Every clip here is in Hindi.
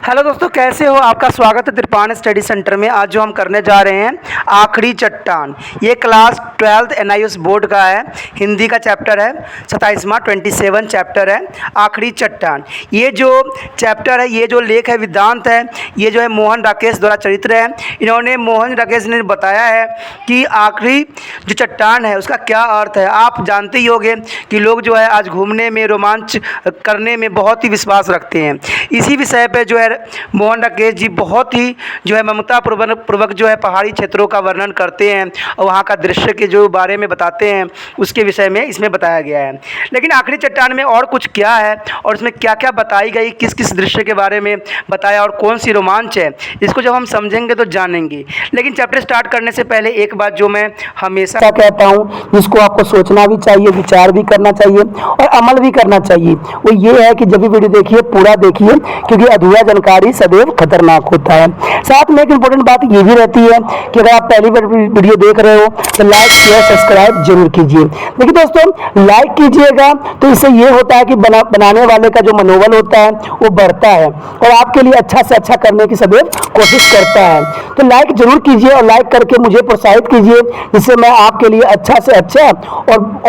हेलो दोस्तों, कैसे हो? आपका स्वागत है त्रिपाण स्टडी सेंटर में। आज जो हम करने जा रहे हैं आखिरी चट्टान, ये क्लास 12th एनआईएस बोर्ड का है, हिंदी का चैप्टर है 27वां 27 चैप्टर है आखिरी चट्टान। ये जो चैप्टर है, ये जो लेख है वेदांत है, ये जो है मोहन राकेश द्वारा चरित्र है। इन्होंने मोहन राकेश ने बताया है कि आखिरी जो चट्टान है उसका क्या अर्थ है। आप जानते ही होंगे कि लोग जो है आज घूमने में, रोमांच करने में बहुत ही विश्वास रखते हैं। इसी विषय पर जो है मोहन राकेश जी बहुत ही जो है ममता पूर्वक जो है पहाड़ी क्षेत्रों का वर्णन करते हैं और वहाँ का दृश्य के जो बारे में बताते हैं, उसके विषय में इसमें बताया गया है। लेकिन आखिरी चट्टान में और कुछ क्या है और उसमें क्या क्या बताई गई, किस किस दृश्य के बारे में बताया और कौन सी रोमांच है, इसको जब हम समझेंगे तो जानेंगे। लेकिन चैप्टर स्टार्ट करने से पहले एक बात जो मैं हमेशा कहता हूँ, जिसको आपको सोचना भी चाहिए, विचार भी करना चाहिए और अमल भी करना चाहिए, वो ये है कि जब भी वीडियो देखिए पूरा देखिए, क्योंकि अधूरा जानकारी सदैव खतरनाक होता है। साथ में एक इंपॉर्टेंट बात ये भी रहती है कि अगर आप पहली बार वीडियो देख रहे हो तो लाइक शेयर सब्सक्राइब जरूर कीजिए। देखिए दोस्तों, लाइक कीजिएगा तो इससे ये होता है कि बनाने वाले का जो मनोबल होता है वो बढ़ता है और आपके लिए अच्छा से अच्छा करने की सदैव कोशिश करता है। तो लाइक जरूर कीजिए और लाइक करके मुझे प्रोत्साहित कीजिए, जिससे मैं आपके लिए अच्छा से अच्छा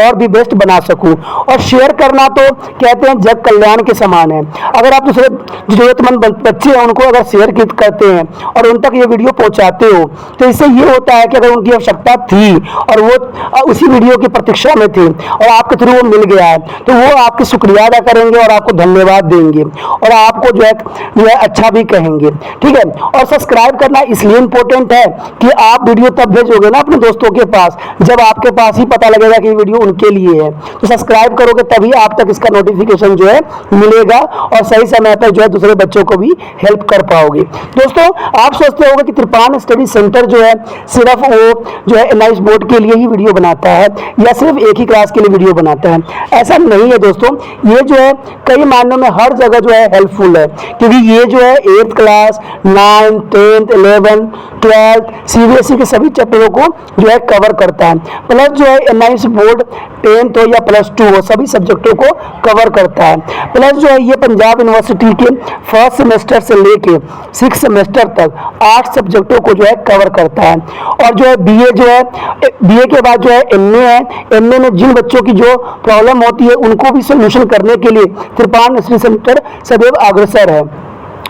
और भी बेस्ट बना सकूं। और शेयर करना तो कहते हैं जग कल्याण के समान है। अगर आप दूसरे जरूरतमंद बच्चे हैं उनको अगर शेयर करते हैं और उन तक ये वीडियो पहुंचाते हो, तो इससे ये होता है कि अगर उनकी आवश्यकता थी और वो उसी वीडियो की प्रतीक्षा में थे और आपके थ्रू वो मिल गया है, तो वो आपकी शुक्रिया अदा करेंगे और आपको धन्यवाद देंगे और आपको जो है अच्छा भी कहेंगे। ठीक है। और सब्सक्राइब करना इसलिए इंपॉर्टेंट है कि आप वीडियो तब भेजोगे ना अपने दोस्तों के पास जब आपके पास ही पता लगेगा कि वीडियो उनके लिए है। तो सब्सक्राइब करोगे तभी आप तक इसका नोटिफिकेशन जो है मिलेगा और सही समय पर जो है दूसरे बच्चों को भी हेल्प कर पाओगे। दोस्तों, आप सोचते होंगे कि त्रिपाण स्टडी सेंटर जो है सिर्फ वो जो है एनआईएस बोर्ड के लिए ही वीडियो बनाता है या सिर्फ एक ही क्लास के लिए वीडियो बनाता है। ऐसा नहीं है दोस्तों, ये जो है कई मायनों में हर जगह जो है हेल्पफुल है, क्योंकि ये जो है 8th class 9th 10th 11th 12th CBSE के सभी चैप्टरों को जो है कवर करता है। प्लस जो है एनआईएस बोर्ड 10th हो या +2 हो, सभी सब्जेक्टों को कवर करता है। प्लस जो है ये पंजाब यूनिवर्सिटी के फर्स्ट सेमेस्टर से लेके 6 सेमेस्टर तक 8 सब्जेक्टों को जो है कवर करता है। और जो है बीए के बाद जो है एमए है। एमए में जिन बच्चों की जो प्रॉब्लम होती है उनको भी सोल्यूशन करने के लिए त्रिपाण स्टडी सेंटर सदैव अग्रसर है।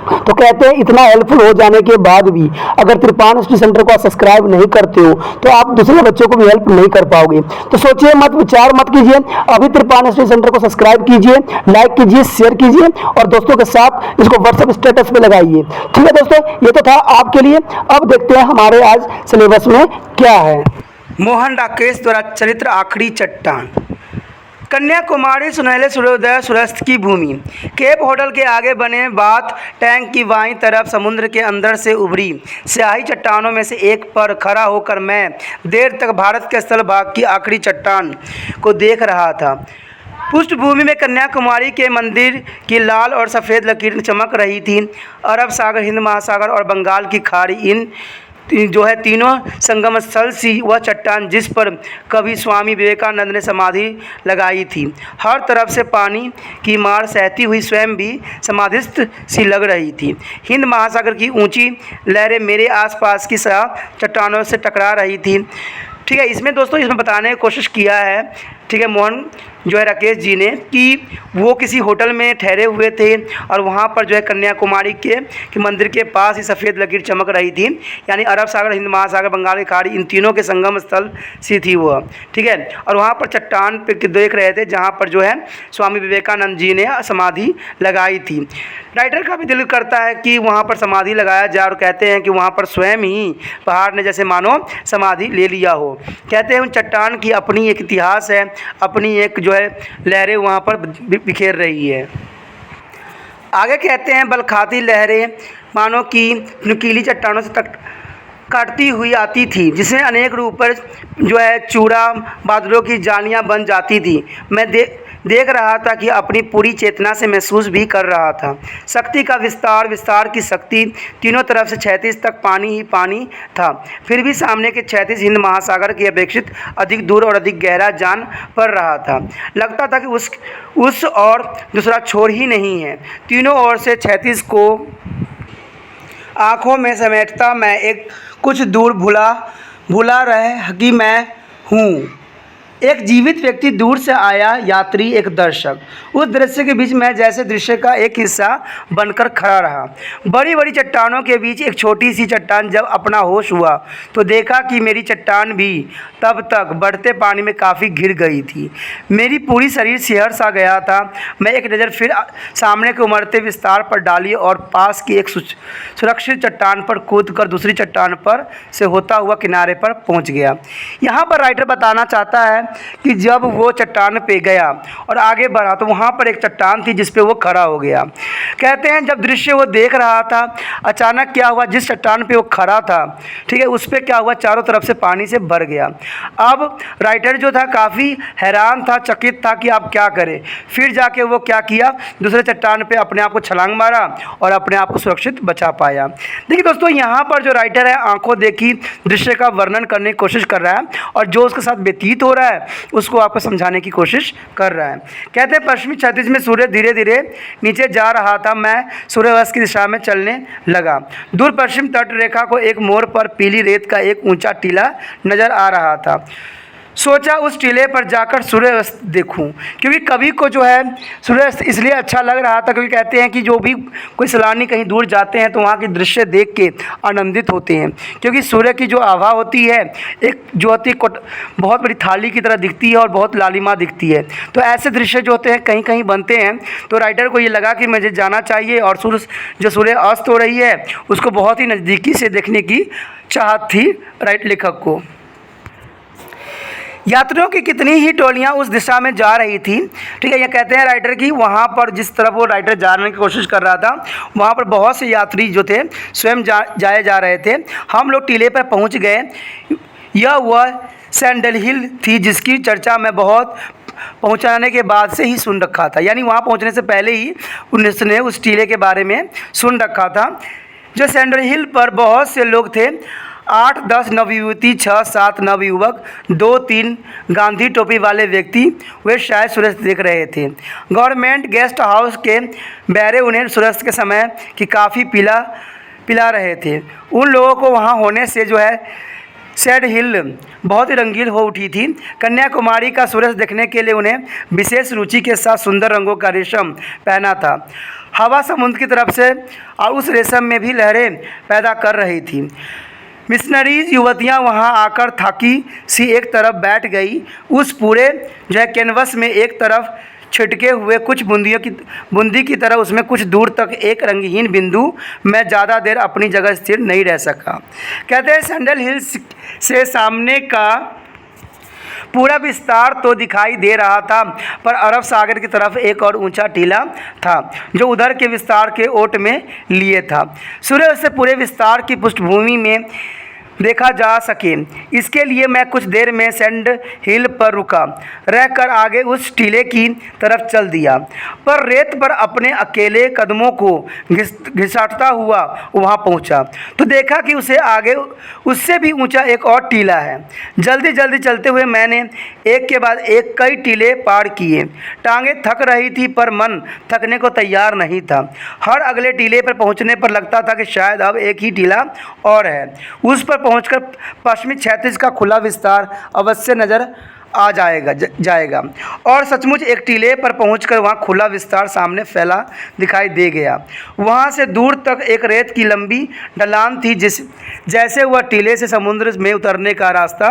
तो कहते हैं इतना हेल्पफुल हो जाने के बाद भी अगर त्रिपाण स्टडी सेंटर को आप सब्सक्राइब नहीं करते हो तो आप दूसरे बच्चों को भी हेल्प नहीं कर पाओगे। तो सोचिए मत, विचार मत कीजिए, अभी त्रिपाण स्टडी सेंटर को सब्सक्राइब कीजिए, लाइक कीजिए, शेयर कीजिए और दोस्तों के साथ इसको व्हाट्सएप स्टेटस पे लगाइए। ठीक है दोस्तों, ये तो था आपके लिए। अब देखते हैं हमारे आज सिलेबस में क्या है। मोहन राकेश द्वारा चरित्र आखिरी चट्टान। कन्याकुमारी सुनहले सूर्योदय सूर्यास्त की भूमि। केप होटल के आगे बने बाथ टैंक की बाईं तरफ समुद्र के अंदर से उभरी स्याही चट्टानों में से एक पर खड़ा होकर मैं देर तक भारत के स्थल भाग की आखिरी चट्टान को देख रहा था। पृष्ठभूमि में कन्याकुमारी के मंदिर की लाल और सफ़ेद लकीरें चमक रही थी। अरब सागर, हिंद महासागर और बंगाल की खाड़ी, इन जो है तीनों संगम स्थल सी वह चट्टान जिस पर कवि स्वामी विवेकानंद ने समाधि लगाई थी। हर तरफ से पानी की मार सहती हुई स्वयं भी समाधिस्थ सी लग रही थी। हिंद महासागर की ऊंची लहरें मेरे आसपास की चट्टानों से टकरा रही थी। ठीक है। इसमें दोस्तों इसमें बताने की कोशिश किया है, ठीक है, मोहन जो है राकेश जी ने, कि वो किसी होटल में ठहरे हुए थे और वहाँ पर जो है कन्याकुमारी के मंदिर के पास ही सफ़ेद लकीर चमक रही थी, यानी अरब सागर, हिंद महासागर, बंगाल की खाड़ी, इन तीनों के संगम स्थल सी थी वह। ठीक है। और वहाँ पर चट्टान पे देख रहे थे जहाँ पर जो है स्वामी विवेकानंद जी ने समाधि लगाई थी। राइटर का भी दिल करता है कि वहाँ पर समाधि लगाया जाए और कहते हैं कि वहाँ पर स्वयं ही पहाड़ ने जैसे मानो समाधि ले लिया हो। कहते हैं उन चट्टान की अपनी एक इतिहास है, अपनी एक जो है लहरें वहाँ पर बिखेर रही है। आगे कहते हैं बल खाती लहरें मानो कि नुकीली चट्टानों से काटती हुई आती थी, जिसमें अनेक रूप पर जो है चूड़ा बादलों की जालियां बन जाती थी। मैं देख रहा था कि अपनी पूरी चेतना से महसूस भी कर रहा था। शक्ति का विस्तार, विस्तार की शक्ति, तीनों तरफ से 36 तक पानी ही पानी था। फिर भी सामने के 36 हिंद महासागर की अपेक्षित अधिक दूर और अधिक गहरा जान पड़ रहा था। लगता था कि उस और दूसरा छोर ही नहीं है। तीनों ओर से 36 को आँखों में समेटता मैं एक कुछ दूर भुला रहे कि मैं हूँ। एक जीवित व्यक्ति, दूर से आया यात्री, एक दर्शक। उस दृश्य के बीच मैं जैसे दृश्य का एक हिस्सा बनकर खड़ा रहा। बड़ी बड़ी चट्टानों के बीच एक छोटी सी चट्टान जब अपना होश हुआ तो देखा कि मेरी चट्टान भी तब तक बढ़ते पानी में काफ़ी घिर गई थी। मेरी पूरी शरीर सिहर सा गया था। मैं एक नज़र फिर सामने के उमड़ते विस्तार पर डाली और पास की एक सुरक्षित चट्टान पर कूदकर दूसरी चट्टान पर से होता हुआ किनारे पर पहुंच गया। यहाँ पर राइटर बताना चाहता है कि जब वो चट्टान पे गया और आगे बढ़ा तो वहाँ पर एक चट्टान थी जिस पे वो खड़ा हो गया। कहते हैं जब दृश्य वो देख रहा था, अचानक क्या हुआ, जिस चट्टान पे वो खड़ा था, ठीक है, उस पे क्या हुआ, चारों तरफ से पानी से भर गया। अब राइटर जो था काफ़ी हैरान था, चकित था कि आप क्या करें। फिर जाके वो क्या किया, दूसरे चट्टान पे अपने आप को छलांग मारा और अपने आप को सुरक्षित बचा पाया। देखिए दोस्तों, यहाँ पर जो राइटर है आंखों देखी दृश्य का वर्णन करने की कोशिश कर रहा है और जो उसके साथ व्यतीत हो रहा है उसको आपको समझाने की कोशिश कर रहा है। कहते हैं पश्चिमी क्षितिज में सूर्य धीरे धीरे नीचे जा रहा था। मैं सूर्यास्त की दिशा में चलने लगा। दूर पश्चिम तट रेखा को एक मोड़ पर पीली रेत का एक ऊंचा टीला नजर आ रहा था। सोचा उस टीले पर जाकर सूर्यास्त देखूं, क्योंकि कवि को जो है सूर्यास्त इसलिए अच्छा लग रहा था क्योंकि कहते हैं कि जो भी कोई सैलानी कहीं दूर जाते हैं तो वहाँ के दृश्य देख के आनंदित होते हैं, क्योंकि सूर्य की जो आभा होती है एक जो होती है बहुत बड़ी थाली की तरह दिखती है और बहुत लालिमा दिखती है। तो ऐसे दृश्य जो होते हैं कहीं कहीं बनते हैं। तो राइटर को ये लगा कि मुझे जाना चाहिए और सूर्य अस्त हो रही है उसको बहुत ही नज़दीकी से देखने की चाहत थी लेखक को। यात्रियों की कितनी ही टोलियां उस दिशा में जा रही थी। ठीक है, ये कहते हैं राइटर की वहाँ पर जिस तरफ वो राइटर जाने की कोशिश कर रहा था वहाँ पर बहुत से यात्री जो थे स्वयं जाए जा रहे थे। हम लोग टीले पर पहुँच गए। यह वह सैंडल हिल थी जिसकी चर्चा मैं बहुत पहुँचाने के बाद से ही सुन रखा था, यानी वहाँ पहुँचने से पहले ही उसने उस टीले के बारे में सुन रखा था। जो सैंडल हिल पर बहुत से लोग थे, 8-10 नवयुवती, 6-7 नवयुवक, 2-3 गांधी टोपी वाले व्यक्ति, वे शायद सूर्यास्त देख रहे थे। गवर्नमेंट गेस्ट हाउस के बैरे उन्हें सूर्यास्त के समय की काफ़ी पिला रहे थे। उन लोगों को वहाँ होने से जो है सैंड हिल बहुत ही रंगीन हो उठी थी। कन्याकुमारी का सूर्यास्त देखने के लिए उन्हें विशेष रुचि के साथ सुंदर रंगों का रेशम पहना था। हवा समुद्र की तरफ से और उस रेशम में भी लहरें पैदा कर रही थी। मिशनरीज युवतियां वहां आकर थाकी सी एक तरफ बैठ गई। उस पूरे जो है कैनवस में एक तरफ छिटके हुए कुछ बूंदी की तरह उसमें कुछ दूर तक एक रंगहीन बिंदु। मैं ज़्यादा देर अपनी जगह स्थिर नहीं रह सका। कहते हैं सैंडल हिल्स से सामने का पूरा विस्तार तो दिखाई दे रहा था, पर अरब सागर की तरफ एक और ऊंचा टीला था जो उधर के विस्तार के ओट में लिए था। सूर्य से पूरे विस्तार की पृष्ठभूमि में देखा जा सके, इसके लिए मैं कुछ देर में सैंड हिल पर रुका रहकर आगे उस टीले की तरफ चल दिया। पर रेत पर अपने अकेले कदमों को घिसाटता हुआ वहां पहुंचा तो देखा कि उसे आगे उससे भी ऊंचा एक और टीला है। जल्दी जल्दी चलते हुए मैंने एक के बाद एक कई टीले पार किए। टांगें थक रही थी पर मन थकने को तैयार नहीं था। हर अगले टीले पर पहुंचने पर लगता था कि शायद अब एक ही टीला और है। उस पर पहुंचकर पश्चिमी क्षैतिज का खुला विस्तार अवश्य नज़र आ जाएगा और सचमुच एक टीले पर पहुंचकर वहां खुला विस्तार सामने फैला दिखाई दे गया। वहां से दूर तक एक रेत की लंबी ढलान थी जैसे वह टीले से समुद्र में उतरने का रास्ता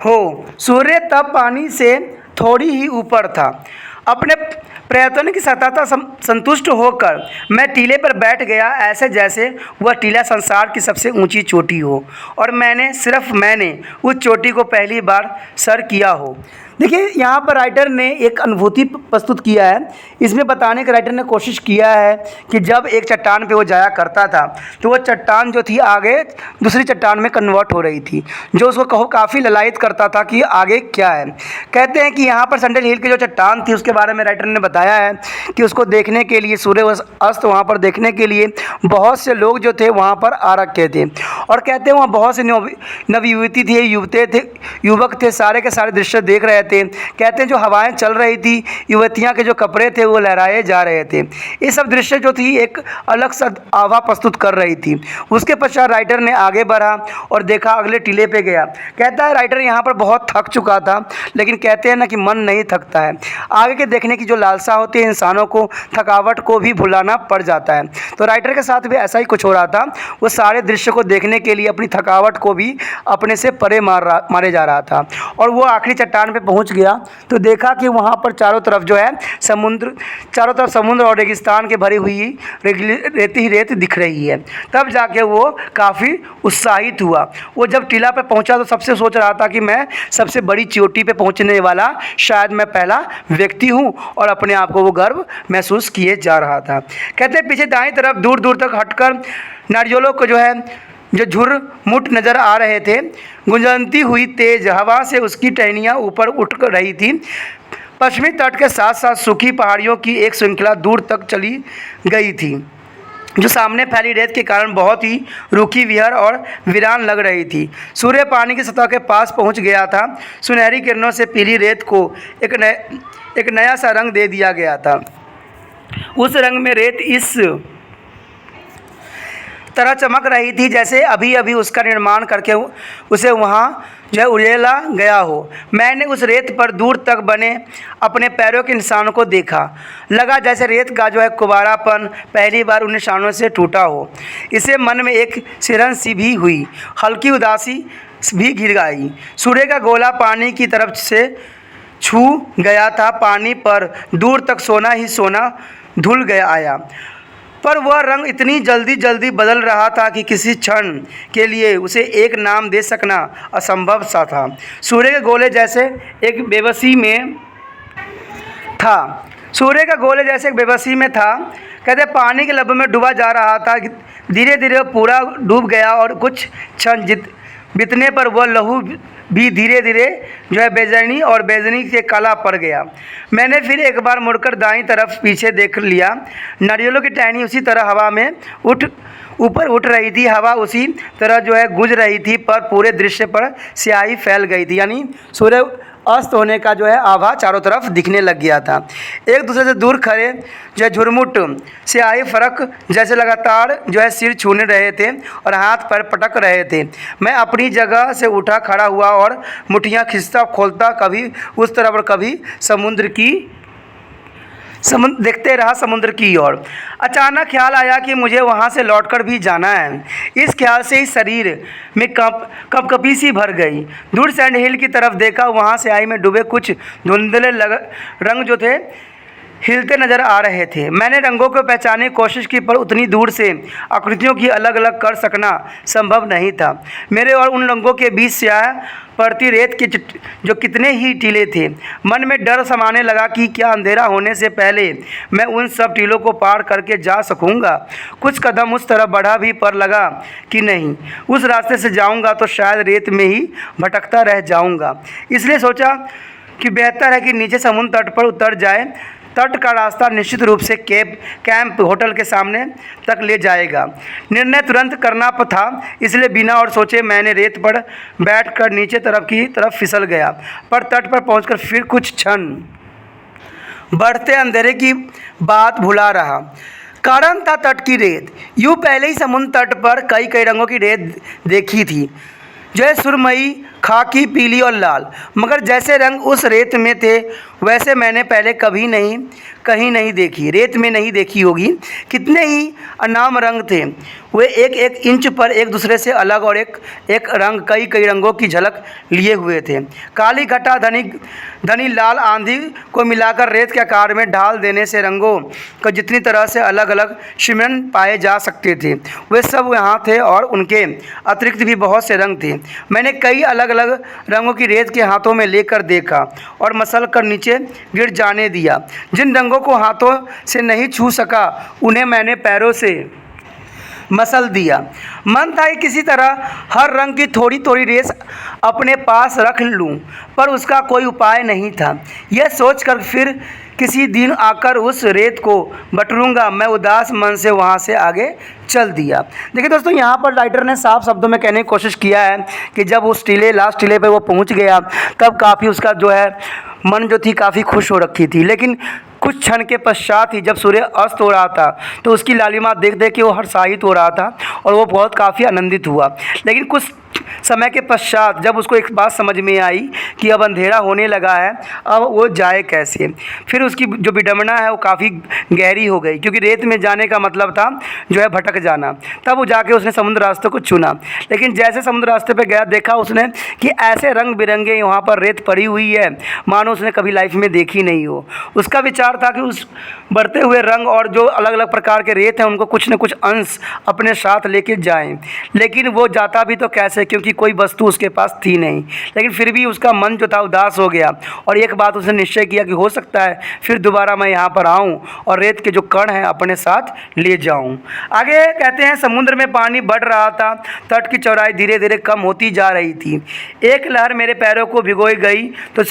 हो। सूर्य तब पानी से थोड़ी ही ऊपर था। अपने प्रयत्न की सतता संतुष्ट होकर मैं टीले पर बैठ गया, ऐसे जैसे वह टीला संसार की सबसे ऊंची चोटी हो और मैंने उस चोटी को पहली बार सर किया हो। देखिए यहाँ पर राइटर ने एक अनुभूति प्रस्तुत किया है। इसमें बताने का राइटर ने कोशिश किया है कि जब एक चट्टान पे वो जाया करता था तो वो चट्टान जो थी आगे दूसरी चट्टान में कन्वर्ट हो रही थी, जो उसको काफ़ी ललायित करता था कि आगे क्या है। कहते हैं कि यहाँ पर सैंडल हिल की जो चट्टान थी उसके बारे में राइटर ने बताया है कि उसको देखने के लिए, सूर्य अस्त वहाँ पर देखने के लिए बहुत से लोग जो थे वहाँ पर आ रखे थे। और कहते हैं वहाँ बहुत से नवयुवती थी, युवक थे, सारे के सारे दृश्य देख रहे थे। कहते हैं जो हवाएं चल रही थी, युवतियां के जो कपड़े थे वो लहराए जा रहे थे। ये सब दृश्य जो थी एक अलग सा आभा प्रस्तुत कर रही थी। उसके पश्चात राइटर ने आगे बढ़ा और देखा, अगले टीले पे गया। कहता है राइटर यहाँ पर बहुत थक चुका था, लेकिन कहते हैं ना कि मन नहीं थकता है। आगे के देखने की जो लालसा होती है इंसानों को थकावट को भी भुलाना पड़ जाता है। तो राइटर के साथ भी ऐसा ही कुछ हो रहा था। वो सारे दृश्य को देखने के लिए अपनी थकावट को भी अपने से परे मारे जा रहा था। और वो आखिरी चट्टान पे पहुंच गया तो देखा कि वहाँ पर चारों तरफ जो है समुद्र और रेगिस्तान के भरी हुई रेत ही रेत दिख रही है। तब जाके वो काफ़ी उत्साहित हुआ। वो जब टीला पे पहुंचा तो सबसे सोच रहा था कि मैं सबसे बड़ी चोटी पे पहुंचने वाला शायद मैं पहला व्यक्ति हूं, और अपने आप को वो गर्व महसूस किए जा रहा था। कहते हैं पीछे दाएं तरफ दूर दूर तक हटकर नारियलों को जो झुरमुट नज़र आ रहे थे। गुंजती हुई तेज हवा से उसकी टहनियाँ ऊपर उठ रही थी। पश्चिमी तट के साथ साथ सूखी पहाड़ियों की एक श्रृंखला दूर तक चली गई थी, जो सामने फैली रेत के कारण बहुत ही रूखी, विहर और वीरान लग रही थी। सूर्य पानी की सतह के पास पहुंच गया था। सुनहरी किरणों से पीली रेत को एक नया सा रंग दे दिया गया था। उस रंग में रेत इस तरह चमक रही थी जैसे अभी अभी उसका निर्माण करके उसे वहाँ जो है उड़ेला गया हो। मैंने उस रेत पर दूर तक बने अपने पैरों के निशानों को देखा। लगा जैसे रेत का जो है कुबारापन पहली बार उन निशानों से टूटा हो। इसे मन में एक सिरन सी भी हुई, हल्की उदासी भी घिर आई। सूर्य का गोला पानी की तरफ से छू गया था। पानी पर दूर तक सोना ही सोना धुल गया आया, पर वह रंग इतनी जल्दी बदल रहा था कि किसी क्षण के लिए उसे एक नाम दे सकना असंभव सा था। सूर्य के गोले जैसे एक बेबसी में था। कहते पानी के लब में डूबा जा रहा था। धीरे धीरे पूरा डूब गया और कुछ क्षण बीतने पर वह लहू भी धीरे धीरे जो है बेजनी से काला पड़ गया। मैंने फिर एक बार मुड़कर दाईं तरफ पीछे देख लिया। नारियलों की टहनी उसी तरह हवा में ऊपर उठ रही थी। हवा उसी तरह जो है गूंज रही थी, पर पूरे दृश्य पर स्याही फैल गई थी, यानी सूर्य अस्त होने का जो है आभा चारों तरफ दिखने लग गया था। एक दूसरे से दूर खड़े जो है झुरमुट स्याही फर्क जैसे लगातार जो है सिर छूने रहे थे और हाथ पैर पटक रहे थे। मैं अपनी जगह से उठा खड़ा हुआ और मुट्ठियाँ खींचता खोलता कभी उस तरफ और कभी देखते रहा समुद्र की ओर। अचानक ख्याल आया कि मुझे वहाँ से लौटकर भी जाना है। इस ख्याल से ही शरीर में कपकपी सी भर गई। दूर सैंड हिल की तरफ देखा। वहाँ से आई में डूबे कुछ धुंधले रंग जो थे हिलते नज़र आ रहे थे। मैंने रंगों को पहचानने की कोशिश की, पर उतनी दूर से आकृतियों की अलग अलग कर सकना संभव नहीं था। मेरे और उन रंगों के बीच स्याह पड़ती रेत के जो कितने ही टीले थे। मन में डर समाने लगा कि क्या अंधेरा होने से पहले मैं उन सब टीलों को पार करके जा सकूंगा। कुछ कदम उस तरफ बढ़ा भी, पर लगा कि नहीं, उस रास्ते से जाऊंगा तो शायद रेत में ही भटकता रह जाऊंगा। इसलिए सोचा कि बेहतर है कि नीचे समुद्र तट पर उतर जाए। तट का रास्ता निश्चित रूप से कैंप होटल के सामने तक ले जाएगा। निर्णय तुरंत करना था, इसलिए बिना और सोचे मैंने रेत पर बैठकर नीचे की तरफ फिसल गया। पर तट पर पहुंचकर फिर कुछ क्षण बढ़ते अंधेरे की बात भुला रहा। कारण था तट की रेत। यूँ पहले ही समुद्र तट पर कई रंगों की रेत देखी थी, जो है सुरमई, खाकी, पीली और लाल, मगर जैसे रंग उस रेत में थे वैसे मैंने पहले कहीं नहीं देखी। रेत में नहीं देखी होगी। कितने ही अनाम रंग थे। वे एक इंच पर एक दूसरे से अलग और एक रंग कई रंगों की झलक लिए हुए थे। काली घटा धनी लाल आंधी को मिलाकर रेत के आकार में ढाल देने से रंगों को जितनी तरह से अलग अलग शिमरन पाए जा सकते थे वे सब यहाँ थे, और उनके अतिरिक्त भी बहुत से रंग थे। मैंने कई अलग अलग रंगों की रेत के हाथों में लेकर देखा और मसल कर नीचे गिर जाने दिया। जिन रंगों को हाथों से नहीं छू सका उन्हें मैंने पैरों से मसल दिया। मन था कि किसी तरह हर रंग की थोड़ी थोड़ी रेस अपने पास रख लूं, पर उसका कोई उपाय नहीं था। यह सोचकर फिर किसी दिन आकर उस रेत को बटोरूंगा, मैं उदास मन से वहाँ से आगे चल दिया। देखिए दोस्तों, यहाँ पर राइटर ने साफ शब्दों में कहने की कोशिश किया है कि जब उस टीले लास्ट टीले पे वो पहुँच गया तब काफ़ी उसका जो है मन जो थी काफ़ी खुश हो रखी थी, लेकिन कुछ क्षण के पश्चात ही जब सूर्य अस्त हो रहा था तो उसकी लालिमा देख देख के वो हर्षायित हो रहा था और वो बहुत काफ़ी आनंदित हुआ। लेकिन कुछ समय के पश्चात जब उसको एक बात समझ में आई कि अब अंधेरा होने लगा है, अब वो जाए कैसे, फिर उसकी जो विडंबना है वो काफ़ी गहरी हो गई, क्योंकि रेत में जाने का मतलब था जो है भटक जाना। तब वो जाके उसने समुद्र रास्ते को चुना, लेकिन जैसे समुद्र रास्ते पे गया देखा उसने कि ऐसे रंग बिरंगे वहाँ पर रेत पड़ी हुई है मानो उसने कभी लाइफ में देखी नहीं हो। उसका विचार था कि उस बढ़ते हुए रंग और जो अलग अलग प्रकार के रेत हैं उनको कुछ न कुछ अंश अपने साथ लेके जाएं, लेकिन वो जाता भी तो कैसे, क्योंकि कोई वस्तु उसके पास थी नहीं। लेकिन फिर भी उसका मन जो था उदास हो गया और एक बात उसने निश्चय किया कि हो सकता है फिर दोबारा मैं यहाँ पर आऊँ और रेत के जो कण हैं अपने साथ ले जाऊँ। आगे कहते हैं, समुद्र में पानी बढ़ रहा था, तट की चौड़ाई धीरे धीरे कम होती जा रही थी। एक लहर मेरे पैरों को भिगोई गई तो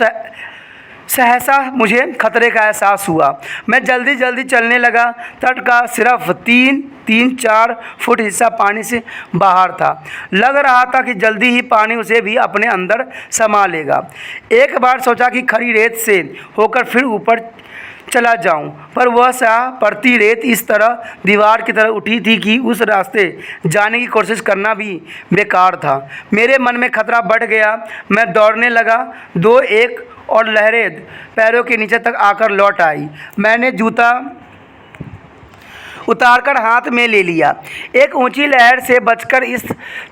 सहसा मुझे खतरे का एहसास हुआ। मैं जल्दी जल्दी चलने लगा। तट का सिर्फ 3-4 फुट हिस्सा पानी से बाहर था। लग रहा था कि जल्दी ही पानी उसे भी अपने अंदर समा लेगा। एक बार सोचा कि खड़ी रेत से होकर फिर ऊपर चला जाऊं, पर वह सा पड़ती रेत इस तरह दीवार की तरह उठी थी कि उस रास्ते जाने की कोशिश करना भी बेकार था। मेरे मन में खतरा बढ़ गया। मैं दौड़ने लगा। 2-1 और लहरें पैरों के नीचे तक आकर लौट आई। मैंने जूता उतारकर हाथ में ले लिया। एक ऊंची लहर से बचकर इस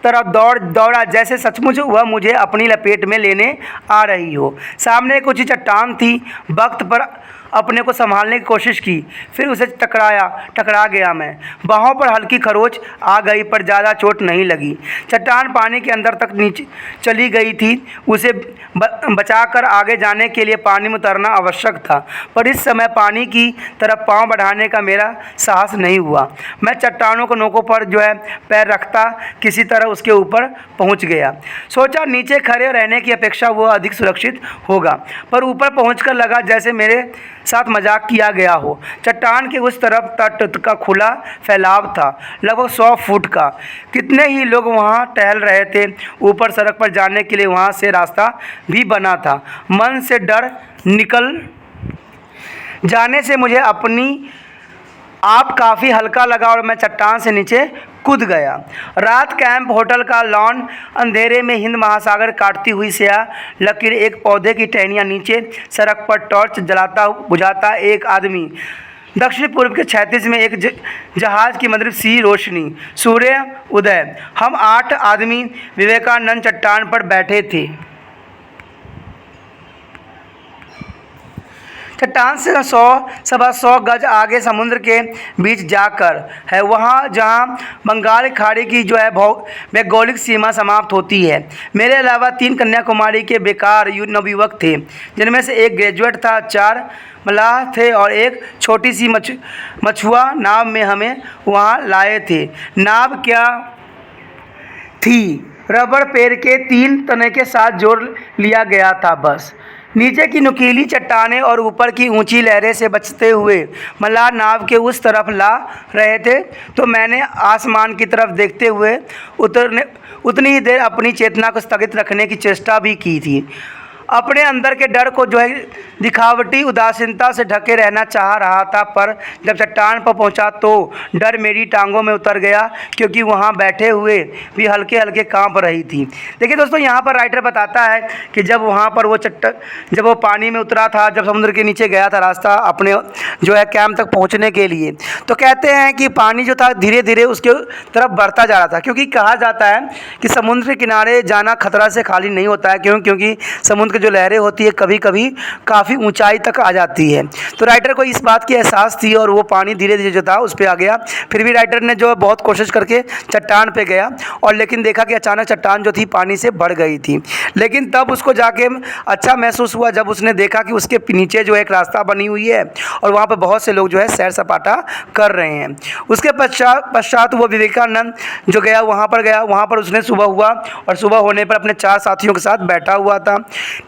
तरह दौड़ा जैसे सचमुच वह मुझे अपनी लपेट में लेने आ रही हो। सामने एक ऊंची चट्टान थी। वक्त पर अपने को संभालने की कोशिश की, फिर उसे टकरा गया। मैं बाहों पर हल्की खरोंच आ गई, पर ज़्यादा चोट नहीं लगी। चट्टान पानी के अंदर तक नीचे चली गई थी। उसे बचाकर आगे जाने के लिए पानी में उतरना आवश्यक था, पर इस समय पानी की तरफ पांव बढ़ाने का मेरा साहस नहीं हुआ। मैं चट्टानों को नोकों पर जो है पैर रखता किसी तरह उसके ऊपर पहुंच गया। सोचा नीचे खड़े रहने की अपेक्षा वो अधिक सुरक्षित होगा, पर ऊपर पहुंचकर लगा जैसे मेरे साथ मजाक किया गया हो। चट्टान के उस तरफ तट का खुला फैलाव था, लगभग 100 फुट का। कितने ही लोग वहां टहल रहे थे। ऊपर सड़क पर जाने के लिए वहां से रास्ता भी बना था। मन से डर निकल जाने से मुझे अपनी आप काफ़ी हल्का लगा और मैं चट्टान से नीचे कूद गया। रात कैंप होटल का लॉन, अंधेरे में हिंद महासागर काटती हुई स्याह लकीर, एक पौधे की टहनियाँ नीचे, सड़क पर टॉर्च जलाता बुझाता एक आदमी, दक्षिण पूर्व के 36 में एक जहाज़ की मदद सी रोशनी, सूर्य उदय। हम 8 आदमी विवेकानंद चट्टान पर बैठे थे। चट्टान से 100-125 गज आगे समुद्र के बीच जाकर है, वहाँ जहाँ बंगाल खाड़ी की जो है भौगोलिक सीमा समाप्त होती है। मेरे अलावा 3 कन्याकुमारी के बेकार नवयुवक थे, जिनमें से एक ग्रेजुएट था, 4 मलाह थे और एक छोटी सी मछुआ नाव में हमें वहाँ लाए थे। नाव क्या थी, रबड़ पेड़ के 3 तने के साथ जोड़ लिया गया था बस। नीचे की नुकीली चट्टानें और ऊपर की ऊंची लहरें से बचते हुए मल्लाह नाव के उस तरफ ला रहे थे, तो मैंने आसमान की तरफ देखते हुए उतनी ही देर अपनी चेतना को स्थगित रखने की चेष्टा भी की थी। अपने अंदर के डर को जो है दिखावटी उदासीनता से ढके रहना चाह रहा था, पर जब चट्टान पर पहुंचा तो डर मेरी टांगों में उतर गया, क्योंकि वहां बैठे हुए भी हल्के हल्के कांप रही थी। देखिए दोस्तों, यहाँ पर राइटर बताता है कि जब वहाँ पर जब वो पानी में उतरा था, जब समुद्र के नीचे गया था रास्ता अपने जो है कैंप तक पहुँचने के लिए, तो कहते हैं कि पानी जो था धीरे धीरे उसके तरफ बढ़ता जा रहा था, क्योंकि कहा जाता है कि समुद्र के किनारे जाना खतरा से खाली नहीं होता है। क्योंकि समुद्र के जो लहरें होती है कभी कभी काफ़ी ऊंचाई तक आ जाती है। तो राइटर को इस बात की एहसास थी और वो पानी धीरे धीरे जो था उस पर आ गया। फिर भी राइटर ने जो है बहुत कोशिश करके चट्टान पे गया और लेकिन देखा कि अचानक चट्टान जो थी पानी से बढ़ गई थी। लेकिन तब उसको जाके अच्छा महसूस हुआ जब उसने देखा कि उसके नीचे जो है एक रास्ता बनी हुई है और वहाँ पर बहुत से लोग जो है सैर सपाटा कर रहे हैं। उसके पश्चात वो विवेकानंद जो गया वहाँ पर उसने सुबह हुआ और सुबह होने पर अपने 4 साथियों के साथ बैठा हुआ था,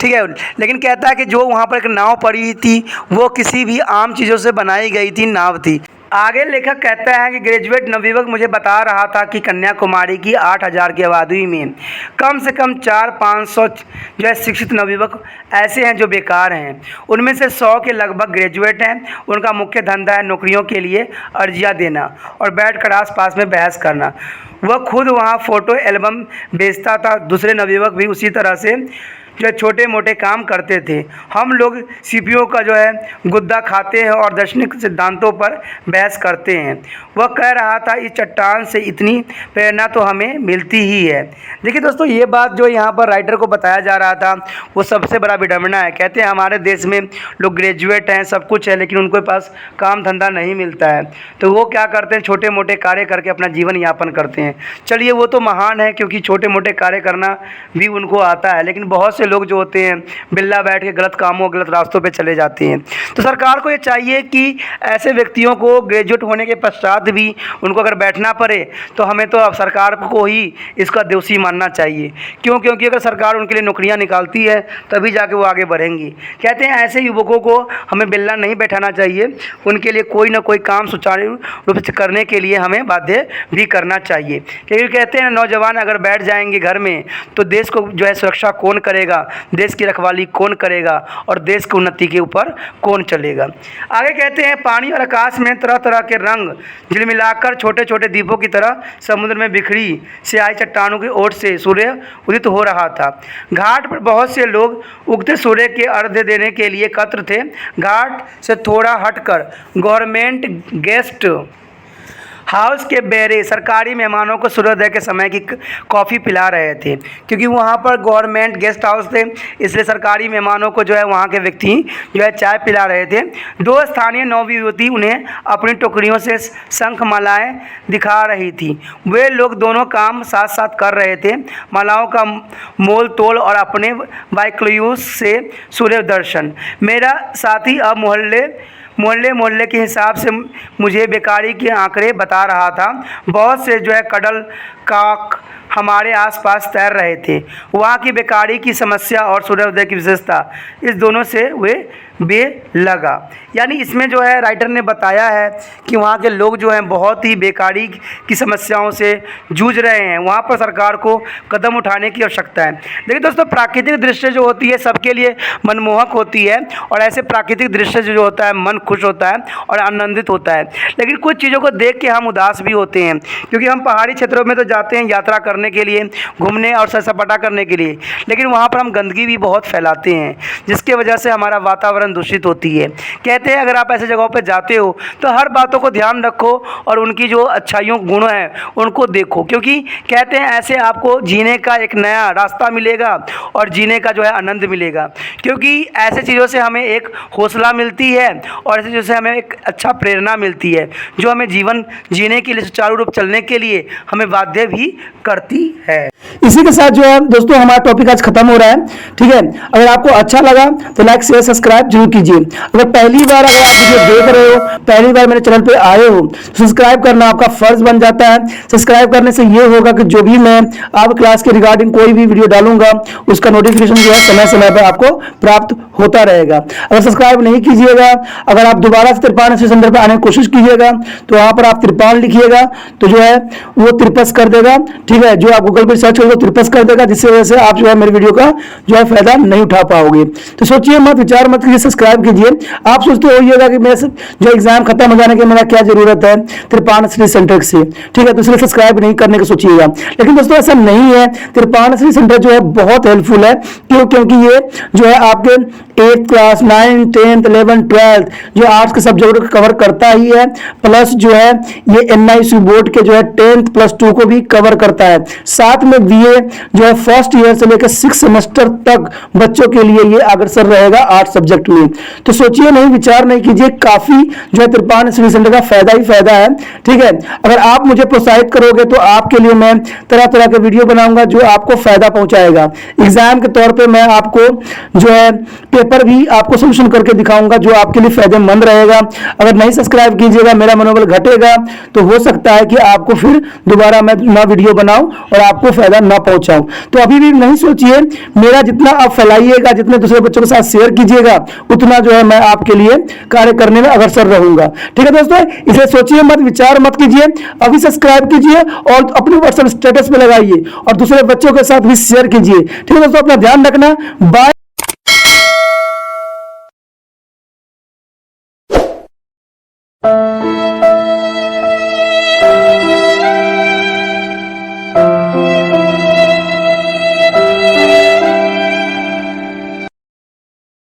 ठीक है। लेकिन कहता है कि जो वहाँ पर एक नाव पड़ी थी वो किसी भी आम चीज़ों से बनाई गई थी नाव थी। आगे लेखक कहता है कि ग्रेजुएट नवयुवक मुझे बता रहा था कि कन्याकुमारी की 8000 की आबादी में कम से कम 400-500 जो है शिक्षित नवयुवक ऐसे हैं जो बेकार हैं। उनमें से 100 के लगभग ग्रेजुएट हैं। उनका मुख्य धंधा है नौकरियों के लिए अर्जियाँ देना और बैठकर आस-पास में बहस करना। वह खुद वहाँ फ़ोटो एल्बम बेचता था। दूसरे नवयुवक भी उसी तरह से जो छोटे मोटे काम करते थे। हम लोग सीपियों का जो है गुद्दा खाते हैं और दार्शनिक सिद्धांतों पर बहस करते हैं। वह कह रहा था इस चट्टान से इतनी प्रेरणा तो हमें मिलती ही है। देखिए दोस्तों, ये बात जो यहाँ पर राइटर को बताया जा रहा था वो सबसे बड़ा विडंबना है। कहते हैं हमारे देश में लोग ग्रेजुएट हैं, सब कुछ है, लेकिन उनके पास काम धंधा नहीं मिलता है, तो वो क्या करते हैं, छोटे मोटे कार्य करके अपना जीवन यापन करते हैं। चलिए वो तो महान है क्योंकि छोटे मोटे कार्य करना भी उनको आता है, लेकिन बहुत से लोग जो होते हैं बिल्ला बैठ के गलत कामों गलत रास्तों पे चले जाते हैं। तो सरकार को ये चाहिए कि ऐसे व्यक्तियों को ग्रेजुएट होने के पश्चात भी उनको अगर बैठना पड़े तो हमें तो अब सरकार को ही इसका दोषी मानना चाहिए। क्योंकि अगर सरकार उनके लिए नौकरियां निकालती है तभी जाके वो आगे बढ़ेंगी। कहते हैं ऐसे युवकों को हमें बिल्ला नहीं बैठाना चाहिए, उनके लिए कोई ना कोई काम सुचारू रूप से करने के लिए हमें बाध्य भी करना चाहिए। क्योंकि कहते हैं नौजवान अगर बैठ जाएंगे घर में तो देश को जो है सुरक्षा कौन करेगा, देश की रखवाली कौन करेगा और देश की उन्नति के ऊपर कौन चलेगा। आगे कहते हैं पानी और आकाश में तरह तरह के रंग झिलमिलाकर छोटे छोटे दीपों की तरह समुद्र में बिखरी से आई चट्टानों की ओर से सूर्य उदित हो रहा था। घाट पर बहुत से लोग उगते सूर्य के अर्घ्य देने के लिए एकत्र थे। घाट से थोड़ा हटकर गवर्नमेंट गेस्ट हाउस के बेरे सरकारी मेहमानों को सूर्योदय के समय की कॉफ़ी पिला रहे थे। क्योंकि वहाँ पर गवर्नमेंट गेस्ट हाउस थे, इसलिए सरकारी मेहमानों को जो है वहाँ के व्यक्ति जो है चाय पिला रहे थे। 2 स्थानीय नवयुवती उन्हें अपनी टोकरियों से शंख मालाएँ दिखा रही थी। वे लोग दोनों काम साथ साथ कर रहे थे, मालाओं का मोल तोल और अपने बाइक्यूज से सूर्य दर्शन। मेरा साथी अब मोहल्ले के हिसाब से मुझे बेकारी के आंकड़े बता रहा था। बहुत से जो है कडल काक हमारे आसपास तैर रहे थे। वहाँ की बेकारी की समस्या और सूर्योदय की विशेषता, इस दोनों से वे लगा। यानी इसमें जो है राइटर ने बताया है कि वहाँ के लोग जो हैं बहुत ही बेकारी की समस्याओं से जूझ रहे हैं। वहाँ पर सरकार को कदम उठाने की आवश्यकता है। देखिए दोस्तों, प्राकृतिक दृश्य जो होती है सबके लिए मनमोहक होती है और ऐसे प्राकृतिक दृश्य जो होता है मन खुश होता है और आनंदित होता है। लेकिन कुछ चीज़ों को देख के हम उदास भी होते हैं, क्योंकि हम पहाड़ी क्षेत्रों में तो जाते हैं यात्रा करने के लिए, घूमने और सैर सपाटा करने के लिए, लेकिन वहाँ पर हम गंदगी भी बहुत फैलाते हैं जिसके वजह से हमारा वातावरण दूषित होती है। कहते हैं अगर आप ऐसे जगहों पर जाते हो तो हर बातों को ध्यान रखो और उनकी जो अच्छाइयों गुण हैं उनको देखो, क्योंकि कहते हैं ऐसे आपको जीने का एक नया रास्ता मिलेगा और जीने का जो है आनंद मिलेगा। क्योंकि ऐसे चीज़ों से हमें एक हौसला मिलती है और ऐसे चीज़ों से हमें एक अच्छा प्रेरणा मिलती है जो हमें जीवन जीने के लिए सुचारू रूप चलने के लिए हमें बाध्य भी करती है। इसी के साथ जो है दोस्तों हमारा टॉपिक आज खत्म हो रहा है, ठीक है। अगर आपको अच्छा लगा तो लाइक शेयर सब्सक्राइब जरूर कीजिए। अगर पहली बार अगर आप वीडियो देख रहे हो, पहली बार मेरे चैनल पे आए हो तो सब्सक्राइब करना आपका फर्ज बन जाता है। सब्सक्राइब करने से ये होगा कि जो भी मैं आप क्लास के रिगार्डिंग कोई भी वीडियो डालूंगा उसका नोटिफिकेशन जो है समय समय पर आपको प्राप्त होता रहेगा। अगर सब्सक्राइब नहीं कीजिएगा, अगर आप दोबारा से त्रिपाण सेंटर पर आने की कोशिश कीजिएगा तो वहां पर आप त्रिपाण लिखिएगा तो जो है वो त्रिपस कर देगा, ठीक है। जो आप गूगल पर सर्च करोगे त्रिपस कर देगा, जिससे वजह से आप जो है मेरे वीडियो का जो है फायदा नहीं उठा पाओगे। तो सोचिए मत, विचार मत कीजिए, सब्सक्राइब कीजिए। आप सोचते होइएगा कि मेरे जो एग्जाम खत्म हो जाने के मेरा क्या जरूरत है त्रिपाण स्टडी सेंटर से, ठीक है, तो इसलिए सब्सक्राइब नहीं करने का सोचिएगा। लेकिन दोस्तों ऐसा नहीं है, त्रिपाण स्टडी सेंटर जो है बहुत हेल्पफुल है। क्योंकि ये जो है आपके 8th class 9th 10th 11th 12th जो आर्ट्स के सब्जेक्ट को कवर करता ही है, प्लस जो है ये NISU बोर्ड के जो है 10th+2 को भी कवर करता है। साथ में बीए जो है फर्स्ट ईयर से लेकर 6 सेमेस्टर तक बच्चों के लिए ये अग्रसर रहेगा 8 सब्जेक्ट में। तो सोचिए नहीं, विचार नहीं कीजिए, काफी जो है त्रिपाण स्टडी सेंटर का फायदा ही फायदा है। ठीक है, अगर आप मुझे प्रोत्साहित करोगे तो आपके लिए मैं तरह तरह के वीडियो बनाऊंगा जो आपको फायदा पहुंचाएगा। एग्जाम के तौर पे मैं आपको जो है पेपर भी आपको सोल्यूशन करके दिखाऊंगा जो आपके लिए फायदेमंद रहेगा। अगर नहीं सब्सक्राइब कीजिएगा, मेरा मनोबल घटेगा, तो हो सकता है कि आपको फिर दोबारा मैं नया वीडियो बनाऊं और आपको फायदा ना पहुंचाऊं। तो अभी भी नहीं सोचिए, मेरा जितना आप फैलाइएगा, जितने दूसरे बच्चों के साथ शेयर कीजिएगा, उतना जो है मैं आपके लिए कार्य करने में अग्रसर रहूंगा। ठीक है दोस्तों, इसे सोचिए मत, विचार मत कीजिए, अभी सब्सक्राइब कीजिए और अपने व्हाट्सएप स्टेटस पे लगाइए और दूसरे बच्चों के साथ भी शेयर कीजिए। ठीक है दोस्तों, अपना ध्यान रखना। बाय।